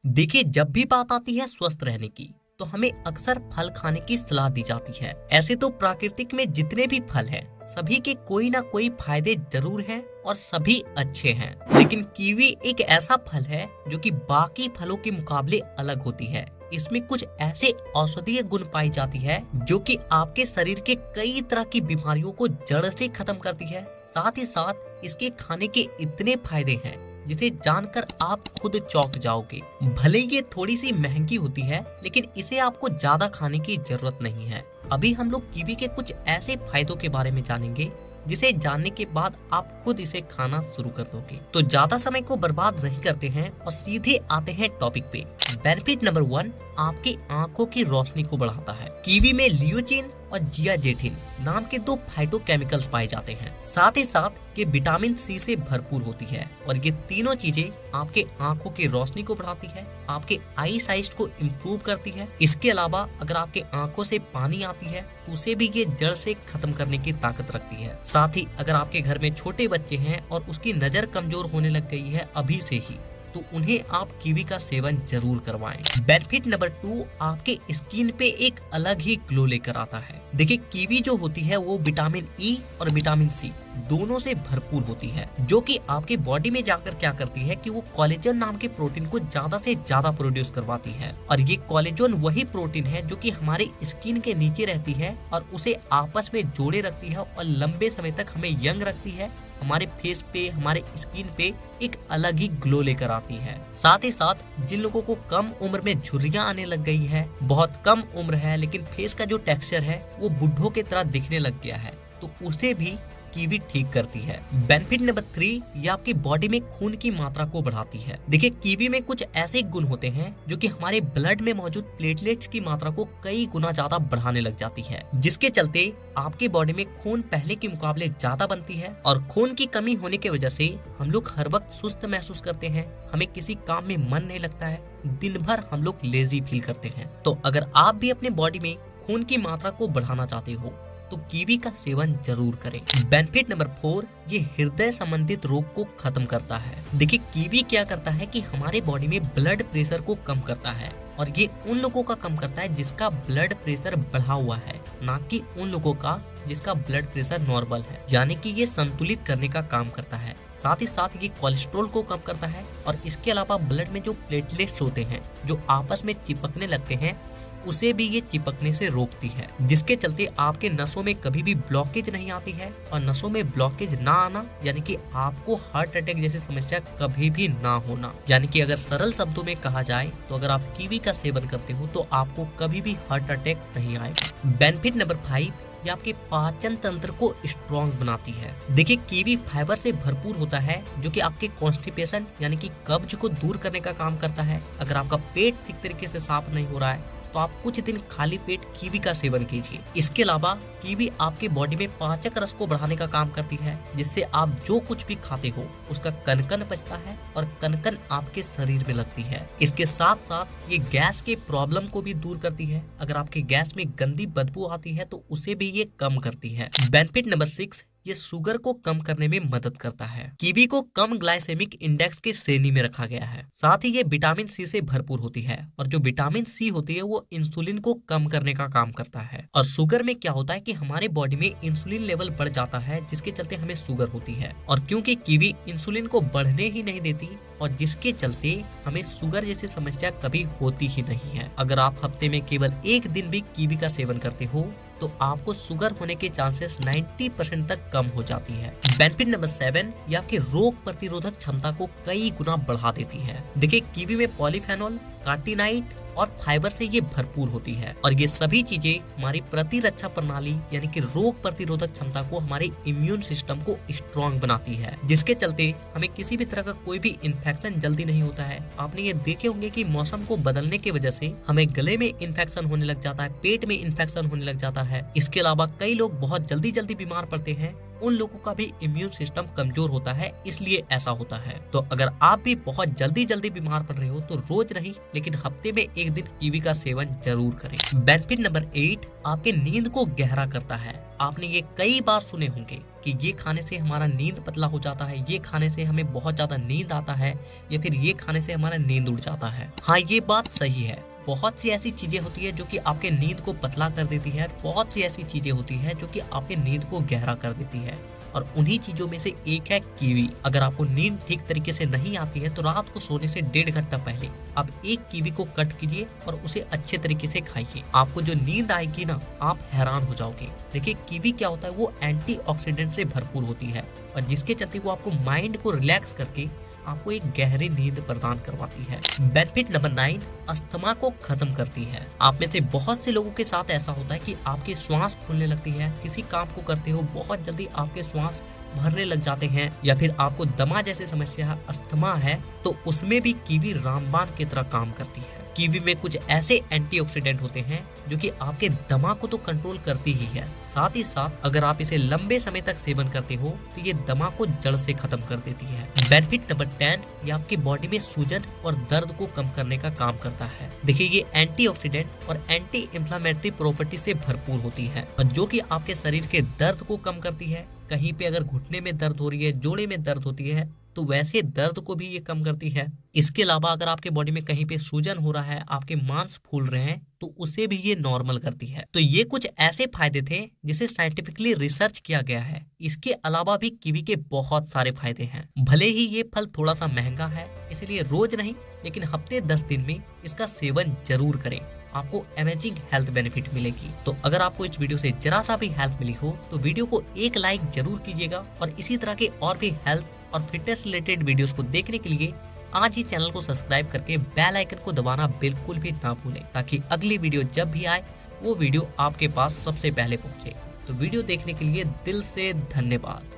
देखिए, जब भी बात आती है स्वस्थ रहने की तो हमें अक्सर फल खाने की सलाह दी जाती है। ऐसे तो प्राकृतिक में जितने भी फल हैं सभी के कोई ना कोई फायदे जरूर हैं और सभी अच्छे हैं। लेकिन कीवी एक ऐसा फल है जो कि बाकी फलों के मुकाबले अलग होती है। इसमें कुछ ऐसे औषधीय गुण पाई जाती है जो कि आपके शरीर के कई तरह की बीमारियों को जड़ से खत्म करती है। साथ ही साथ इसके खाने के इतने फायदे हैं जिसे जानकर आप खुद चौंक जाओगे। भले ये थोड़ी सी महंगी होती है लेकिन इसे आपको ज्यादा खाने की जरूरत नहीं है। अभी हम लोग कीवी के कुछ ऐसे फायदों के बारे में जानेंगे जिसे जानने के बाद आप खुद इसे खाना शुरू कर दोगे। तो ज्यादा समय को बर्बाद नहीं करते हैं और सीधे आते हैं टॉपिक पे। बेनिफिट नंबर 1, आपकी आंखों की रोशनी को बढ़ाता है। कीवी में लियोचिन और जियाजेथिन नाम के 2 फाइटोकेमिकल्स पाए जाते हैं। साथ ही साथ ये विटामिन सी से भरपूर होती है और ये तीनों चीजें आपके आंखों की रोशनी को बढ़ाती है, आपके आई साइट को इम्प्रूव करती है। इसके अलावा अगर आपके आंखों से पानी आती है तो उसे भी ये जड़ से खत्म करने की ताकत रखती है। साथ ही अगर आपके घर में छोटे बच्चे हैं और उसकी नजर कमजोर होने लग गई है अभी से ही, तो उन्हें आप कीवी का सेवन जरूर करवाएं। बेनिफिट नंबर 2, आपके स्किन पे एक अलग ही ग्लो लेकर आता है। देखिए, कीवी जो होती है वो विटामिन ई और विटामिन सी दोनों से भरपूर होती है, जो कि आपके बॉडी में जाकर क्या करती है कि वो कोलेजन नाम के प्रोटीन को ज्यादा से ज्यादा प्रोड्यूस करवाती है। और ये कोलेजन वही प्रोटीन है जो कि हमारे स्किन के नीचे रहती है और उसे आपस में जोड़े रखती है और लंबे समय तक हमें यंग रखती है। हमारे फेस पे, हमारे स्किन पे एक अलग ही ग्लो लेकर आती है। साथ ही साथ जिन लोगों को कम उम्र में झुर्रियां आने लग गई है, बहुत कम उम्र है लेकिन फेस का जो टेक्सचर है वो बुढ़ों की तरह दिखने लग गया है, तो उसे भी कीवी ठीक करती है। बेनिफिट नंबर 3, ये आपकी बॉडी में खून की मात्रा को बढ़ाती है। देखिए, कीवी में कुछ ऐसे गुण होते हैं जो कि हमारे ब्लड में मौजूद प्लेटलेट्स की मात्रा को कई गुना ज्यादा बढ़ाने लग जाती है, जिसके चलते आपके बॉडी में खून पहले के मुकाबले ज्यादा बनती है। और खून की कमी होने की वजह से हम लोग हर वक्त सुस्त महसूस करते हैं, हमें किसी काम में मन नहीं लगता है, दिन भर हम लोग लेजी फील करते हैं। तो अगर आप भी अपने बॉडी में खून की मात्रा को बढ़ाना चाहते हो तो कीवी का सेवन जरूर करें। बेनिफिट नंबर 4, ये हृदय संबंधित रोग को खत्म करता है। देखिए, कीवी क्या करता है कि हमारे बॉडी में ब्लड प्रेशर को कम करता है और ये उन लोगों का कम करता है जिसका ब्लड प्रेशर बढ़ा हुआ है, ना कि उन लोगों का जिसका ब्लड प्रेशर नॉर्मल है। यानी कि ये संतुलित करने का काम करता है। साथ ही साथ ये कोलेस्ट्रॉल को कम करता है और इसके अलावा ब्लड में जो प्लेटलेट्स होते हैं जो आपस में चिपकने लगते हैं उसे भी ये चिपकने से रोकती है, जिसके चलते आपके नसों में कभी भी ब्लॉकेज नहीं आती है। और नसों में ब्लॉकेज ना आना यानी कि आपको हार्ट अटैक जैसी समस्या कभी भी ना होना। यानी कि अगर सरल शब्दों में कहा जाए तो अगर आप कीवी का सेवन करते हो तो आपको कभी भी हार्ट अटैक नहीं आएगा। बेनिफिट नंबर 5, ये आपके पाचन तंत्र को स्ट्रॉन्ग बनाती है। देखिए, कीवी फाइबर से भरपूर होता है जो कि आपके कॉन्स्टिपेशन यानी कि कब्ज को दूर करने का काम करता है। अगर आपका पेट ठीक तरीके से साफ नहीं हो रहा है तो आप कुछ दिन खाली पेट कीवी का सेवन कीजिए। इसके अलावा कीवी आपके बॉडी में पाचक रस को बढ़ाने का काम करती है, जिससे आप जो कुछ भी खाते हो उसका कण-कण पचता है और कण-कण आपके शरीर में लगती है। इसके साथ साथ ये गैस के प्रॉब्लम को भी दूर करती है। अगर आपके गैस में गंदी बदबू आती है तो उसे भी ये कम करती है। बेनिफिट नंबर 6, ये शुगर को कम करने में मदद करता है। कीवी को कम ग्लाइसेमिक इंडेक्स की श्रेणी में रखा गया है। साथ ही ये विटामिन सी से भरपूर होती है और जो विटामिन सी होती है वो इंसुलिन को कम करने का काम करता है। और शुगर में क्या होता है कि हमारे बॉडी में इंसुलिन लेवल बढ़ जाता है, जिसके चलते हमें शुगर होती है। और क्योंकि कीवी इंसुलिन को बढ़ने ही नहीं देती और जिसके चलते हमें शुगर जैसी समस्या कभी होती ही नहीं है। अगर आप हफ्ते में केवल एक दिन भी कीवी का सेवन करते हो तो आपको शुगर होने के चांसेस 90% तक कम हो जाती है। बेनिफिट नंबर 7, ये आपकी रोग प्रतिरोधक क्षमता को कई गुना बढ़ा देती है। देखिए, कीवी में पॉलीफेनॉल, कार्टिनाइड और फाइबर से ये भरपूर होती है और ये सभी चीजें हमारी प्रतिरक्षा प्रणाली यानी कि रोग प्रतिरोधक क्षमता को, हमारे इम्यून सिस्टम को स्ट्रॉन्ग बनाती है, जिसके चलते हमें किसी भी तरह का कोई भी इन्फेक्शन जल्दी नहीं होता है। आपने ये देखे होंगे कि मौसम को बदलने की वजह से हमें गले में इन्फेक्शन होने लग जाता है, पेट में इन्फेक्शन होने लग जाता है। इसके अलावा कई लोग बहुत जल्दी बीमार पड़ते हैं उन लोगों का भी इम्यून सिस्टम कमजोर होता है, इसलिए ऐसा होता है। तो अगर आप भी बहुत जल्दी जल्दी बीमार पड़ रहे हो तो रोज नहीं लेकिन हफ्ते में एक दिन कीवी का सेवन जरूर करें। बेनिफिट नंबर 8, आपके नींद को गहरा करता है। आपने ये कई बार सुने होंगे कि ये खाने से हमारा नींद पतला हो जाता है, ये खाने से हमें बहुत ज्यादा नींद आता है, या फिर ये खाने से हमारा नींद उड़ जाता है। हाँ, ये बात सही है। बहुत सी ऐसी चीजें होती है जो कि आपके नींद को पतला कर देती है, बहुत सी ऐसी चीजें होती है जो कि आपके नींद को गहरा कर देती है, और उन्हीं चीजों में से एक है कीवी। अगर आपको नींद ठीक तरीके से नहीं आती है तो रात को सोने से 1.5 घंटा पहले आप एक कीवी को कट कीजिए और उसे अच्छे तरीके से खाइए। आपको जो नींद आएगी ना, आप हैरान हो जाओगे। देखिए कीवी क्या होता है, वो एंटीऑक्सीडेंट से भरपूर होती है और जिसके चलते वो आपको माइंड को रिलैक्स करके आपको एक गहरी नींद प्रदान करवाती है। बेनिफिट नंबर 9, अस्थमा को खत्म करती है। आप में से बहुत से लोगों के साथ ऐसा होता है कि आपकी श्वास फूलने लगती है, किसी काम को करते हो बहुत जल्दी आपके श्वास भरने लग जाते हैं, या फिर आपको दमा जैसे समस्या अस्थमा है, तो उसमें भी कीवी रामबाण की तरह काम करती है। कीवी में कुछ ऐसे एंटीऑक्सीडेंट होते हैं जो कि आपके दमा को तो कंट्रोल करती ही है, साथ ही साथ अगर आप इसे लंबे समय तक सेवन करते हो तो ये दमा को जड़ से खत्म कर देती है। बेनिफिट नंबर 10, ये आपकी बॉडी में सूजन और दर्द को कम करने का काम करता है। देखिए ये एंटीऑक्सीडेंट और एंटी इंफ्लेमेटरी प्रॉपर्टी से भरपूर होती है और जो कि आपके शरीर के दर्द को कम करती है। कहीं पे अगर घुटने में दर्द हो रही है, जोड़े में दर्द होती है, तो वैसे दर्द को भी ये कम करती है। इसके अलावा अगर आपके बॉडी में कहीं पे सूजन हो रहा है, आपके मांस फूल रहे हैं, तो उसे भी ये नॉर्मल करती है। तो ये कुछ ऐसे फायदे थे जिसे साइंटिफिकली रिसर्च किया गया है। इसके अलावा भी कीवी के बहुत सारे फायदे हैं। भले ही ये फल थोड़ा सा महंगा है, इसलिए रोज नहीं लेकिन हफ्ते 10 दिन में इसका सेवन जरूर करें, आपको अमेजिंग हेल्थ बेनिफिट मिलेगी। तो अगर आपको इस वीडियो से जरा सा भी हेल्प मिली हो तो वीडियो को एक लाइक जरूर कीजिएगा, और इसी तरह के और भी हेल्थ और फिटनेस रिलेटेड वीडियोस को देखने के लिए आज ही चैनल को सब्सक्राइब करके बेल आइकन को दबाना बिल्कुल भी ना भूलें, ताकि अगली वीडियो जब भी आए वो वीडियो आपके पास सबसे पहले पहुंचे। तो वीडियो देखने के लिए दिल से धन्यवाद।